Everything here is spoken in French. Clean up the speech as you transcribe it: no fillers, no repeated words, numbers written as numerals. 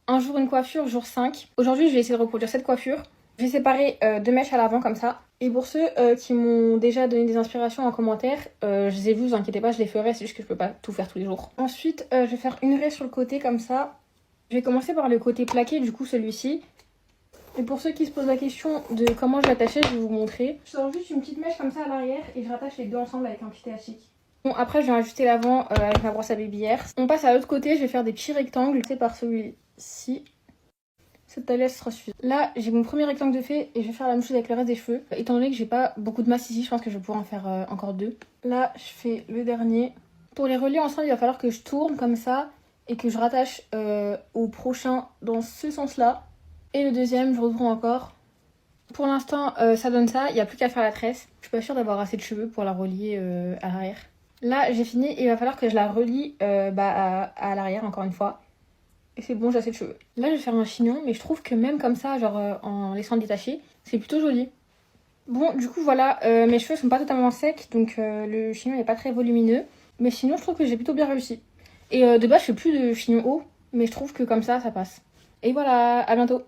Un jour une coiffure, jour 5. Aujourd'hui, je vais essayer de reproduire cette coiffure. Je vais séparer deux mèches à l'avant comme ça. Et pour ceux qui m'ont déjà donné des inspirations en commentaire, je les ai vues, vous inquiétez pas, je les ferai, c'est juste que je peux pas tout faire tous les jours. Ensuite, je vais faire une raie sur le côté comme ça. Je vais commencer par le côté plaqué, du coup celui-ci. Et pour ceux qui se posent la question de comment je l'attachais, je vais vous montrer. Je sors juste une petite mèche comme ça à l'arrière et je rattache les deux ensemble avec un petit élastique. Bon, après je viens ajuster l'avant avec ma brosse à babyère. On passe à l'autre côté, je vais faire des petits rectangles. C'est par celui-ci. Cette taille-là sera suffisante. Là, j'ai mon premier rectangle de fait et je vais faire la même chose avec le reste des cheveux. Étant donné que j'ai pas beaucoup de masse ici, je pense que je vais pouvoir en faire encore deux. Là, je fais le dernier. Pour les relier ensemble, il va falloir que je tourne comme ça et que je rattache au prochain dans ce sens-là. Et le deuxième, je retourne encore. Pour l'instant, ça donne ça. Il n'y a plus qu'à faire la tresse. Je suis pas sûre d'avoir assez de cheveux pour la relier à l'arrière. Là, j'ai fini et il va falloir que je la relie à l'arrière encore une fois. Et c'est bon, j'ai assez de cheveux. Là, je vais faire un chignon, mais je trouve que même comme ça, genre en laissant détacher, c'est plutôt joli. Bon, du coup, voilà, mes cheveux sont pas totalement secs, donc le chignon n'est pas très volumineux. Mais sinon, je trouve que j'ai plutôt bien réussi. Et de base, je fais plus de chignon haut, mais je trouve que comme ça passe. Et voilà, à bientôt.